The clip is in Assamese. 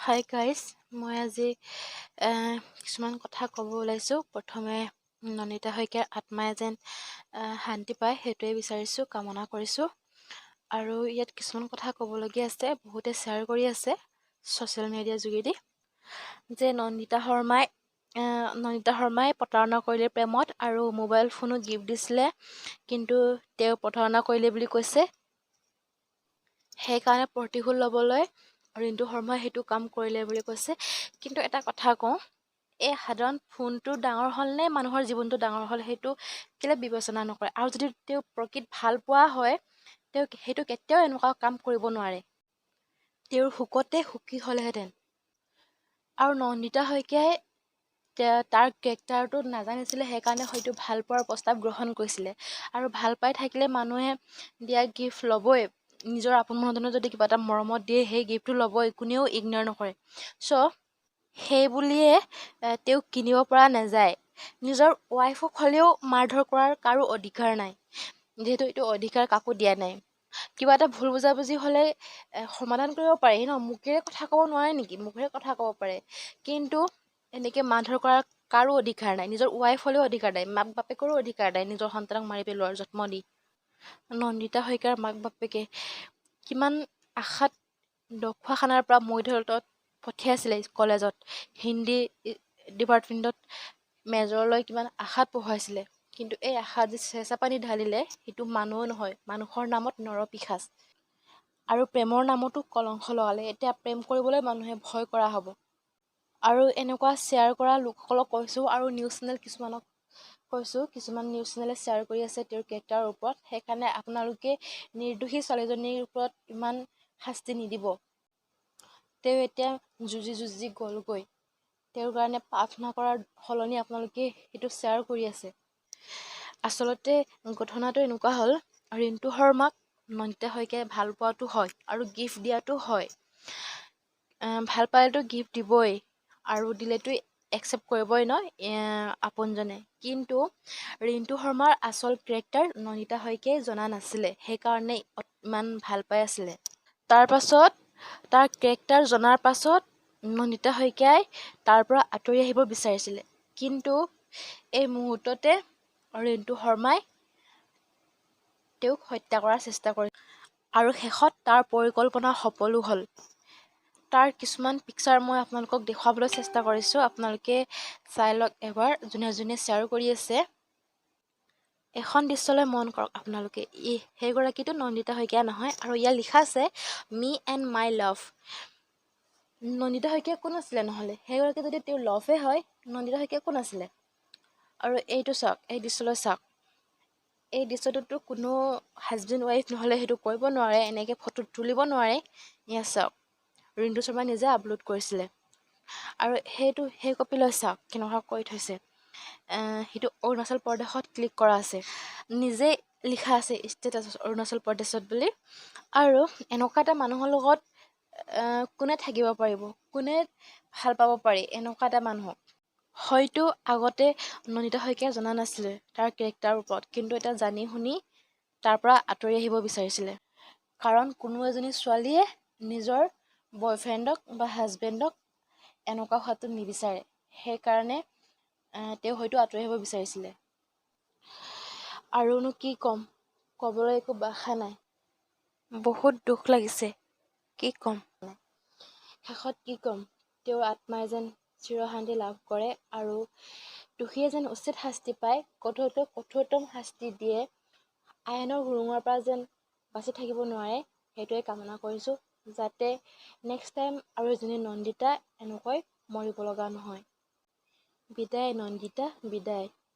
হাই গাইজ, মই আজি কিছুমান কথা ক'ব ওলাইছোঁ। প্ৰথমে নন্দিতা শইকীয়াৰ আত্মাই যেন শান্তি পায় সেইটোৱে বিচাৰিছোঁ, কামনা কৰিছোঁ। আৰু ইয়াত কিছুমান কথা ক'বলগীয়া আছে, বহুতে শ্বেয়াৰ কৰি আছে ছ'চিয়েল মিডিয়াৰ যোগেদি যে নন্দিতা শৰ্মাই প্ৰতাৰণা কৰিলে প্ৰেমত আৰু মোবাইল ফোনো গিফ্ট দিছিলে, কিন্তু তেওঁ প্ৰতাৰণা কৰিলে বুলি কৈছে। সেইকাৰণে প্ৰতিশোধ ল'বলৈ ৰিণ্টু শৰ্মাই সেইটো কাম কৰিলে বুলি কৈছে। কিন্তু এটা কথা কওঁ, এই সাধাৰণ ফোনটো ডাঙৰ হ'ল নে মানুহৰ জীৱনটো ডাঙৰ হ'ল সেইটো কেলৈ বিবেচনা নকৰে। আৰু যদি তেওঁ প্ৰকৃত ভাল পোৱা হয়, তেওঁ সেইটো কেতিয়াও এনেকুৱা কাম কৰিব নোৱাৰে। তেওঁৰ সুখতে সুখী হ'লেহেঁতেন। আৰু নন্দিতা শইকীয়াই তাৰ কেৰেক্টাৰটো নাজানিছিলে, সেইকাৰণে হয়তো ভাল পোৱাৰ প্ৰস্তাৱ গ্ৰহণ কৰিছিলে। আৰু ভাল পাই থাকিলে মানুহে দিয়া গিফ্ট ল'বই। নিজৰ আপোন মানুহজনে যদি কিবা এটা মৰমত দিয়ে, সেই গিফ্টটো ল'বই, কোনেও ইগন'ৰ নকৰে। চ' সেই বুলিয়ে তেওঁক কিনিব পৰা নাযায়। নিজৰ ৱাইফক হ'লেও মাৰধৰ কৰাৰ কাৰো অধিকাৰ নাই, যিহেতু এইটো অধিকাৰ কাকো দিয়া নাই। কিবা এটা ভুল বুজাবুজি হ'লে সমাধান কৰিব পাৰি ন, মুখেৰে কথা ক'ব নোৱাৰে নেকি? মুখেৰে কথা ক'ব পাৰে, কিন্তু এনেকৈ মাৰধৰ কৰাৰ কাৰো অধিকাৰ নাই। নিজৰ ৱাইফ হ'লেও অধিকাৰ নাই, মাক বাপেকৰো অধিকাৰ নাই নিজৰ সন্তানক মাৰি পেলোৱাৰ জন্ম দি। নন্দিতা শইকীয়াৰ মাক বাপেকে কিমান আশাত ডখুৱাখানাৰ পৰা মৰিধলতত পঠিয়াইছিলে কলেজত, হিন্দী ডিপাৰ্টমেণ্টত মেজৰলৈ কিমান আশাত পঢ়ুৱাইছিলে। কিন্তু এই আশাত যে চেঁচা পানী ঢালিলে, সেইটো মানুহো নহয়, মানুহৰ নামত নৰপিশাচ। আৰু প্ৰেমৰ নামতো কলংক লগালে। এতিয়া প্ৰেম কৰিবলৈ মানুহে ভয় কৰা হ'ব। আৰু এনেকুৱা শ্বেয়াৰ কৰা লোকসকলক কৈছোঁ, আৰু নিউজ চেনেল কিছুমানক কৈছোঁ, কিছুমান নিউজ চেনেলে শ্বেয়াৰ কৰি আছে তেওঁৰ কেৰেক্টাৰৰ ওপৰত। সেইকাৰণে আপোনালোকে নিৰ্দোষী ছোৱালীজনীৰ ওপৰত ইমান শাস্তি নিদিব। তেওঁ এতিয়া যুঁজি গ'লগৈ। তেওঁৰ কাৰণে প্ৰাৰ্থনা কৰাৰ সলনি আপোনালোকে সেইটো শ্বেয়াৰ কৰি আছে। আচলতে ঘটনাটো এনেকুৱা হ'ল, ৰিণ্টু শৰ্মাক নন্দিতা শইকীয়াই ভাল পোৱাটো হয় আৰু গিফ্ট দিয়াটো হয়। ভাল পালেতো গিফ্ট দিবই, আৰু দিলেতো একচেপ্ট কৰিবই ন আপোনজনে। কিন্তু ৰিণ্টু শৰ্মাৰ আচল কেৰেক্টাৰ নন্দিতা শইকীয়াই জনা নাছিলে, সেইকাৰণে ইমান ভাল পাই আছিলে। তাৰপাছত তাৰ কেৰেক্টাৰ জনাৰ পাছত নন্দিতা শইকীয়াই তাৰ পৰা আঁতৰি আহিব বিচাৰিছিলে, কিন্তু এই মুহূৰ্ততে ৰিণ্টু শৰ্মাই তেওঁক হত্যা কৰাৰ চেষ্টা কৰিছিল। আৰু শেষত তাৰ পৰিকল্পনা সফলো হ'ল। তাৰ কিছুমান পিকচাৰ মই আপোনালোকক দেখুৱাবলৈ চেষ্টা কৰিছোঁ, আপোনালোকে চাই লওক এবাৰ, যোনে যোনে শ্বেয়াৰ কৰি আছে। এখন দৃশ্যলৈ মন কৰক আপোনালোকে, সেইগৰাকীটো নন্দিতা শইকীয়া নহয়। আৰু ইয়াত লিখা আছে মি এণ্ড মাই লাভ। নন্দিতা শইকীয়া কোন আছিলে নহ'লে? সেইগৰাকী যদি তেওঁৰ লভে হয়, নন্দিতা শইকীয়া কোন আছিলে? আৰু এইটো চাওক, এই দৃশ্যলৈ চাওক। এই দৃশ্যটোতো কোনো হাজবেণ্ড ৱাইফ নহ'লে সেইটো কৰিব নোৱাৰে, এনেকৈ ফটো তুলিব নোৱাৰে। ইয়াত চাওক, ৰিণ্টু শৰ্মাই নিজে আপলোড কৰিছিলে। আৰু সেই কপিলৈ চাওক কেনেকুৱা কৰি থৈছে। সেইটো অৰুণাচল প্ৰদেশত ক্লিক কৰা আছে, নিজে লিখা আছে ষ্টেটাছ অৰুণাচল প্ৰদেশত বুলি। আৰু এনেকুৱা এটা মানুহৰ লগত কোনে থাকিব পাৰিব, কোনে ভাল পাব পাৰি এনেকুৱা এটা মানুহক? হয়তো আগতে নন্দিতা শইকীয়াই জনা নাছিলে তাৰ কেৰেক্টাৰৰ ওপৰত, কিন্তু এতিয়া জানি শুনি তাৰ পৰা আঁতৰি আহিব বিচাৰিছিলে। কাৰণ কোনো এজনী ছোৱালীয়ে নিজৰ বয়ফ্ৰেণ্ডক বা হাজবেণ্ডক এনেকুৱা হোৱাটো নিবিচাৰে, সেইকাৰণে তেওঁ হয়তো আঁতৰি আহিব বিচাৰিছিলে। আৰুনো কি ক'ম, ক'বলৈ একো ভাষা নাই। বহুত দুখ লাগিছে, কি ক'ম। শেষত কি ক'ম, তেওঁৰ আত্মাই যেন চিৰশান্তি লাভ কৰে আৰু দোষীয়ে যেন উচিত শাস্তি পায়, কঠোৰতম শাস্তি দিয়ে, আইনৰ সুৰুঙৰ পৰা যেন বাচি থাকিব নোৱাৰে, সেইটোৱে কামনা কৰিছোঁ। যাতে নেক্সট টাইম আৰু এজনী নন্দিতা এনেকৈ মৰিব লগা নহয়। বিদায় নন্দিতা, বিদায়।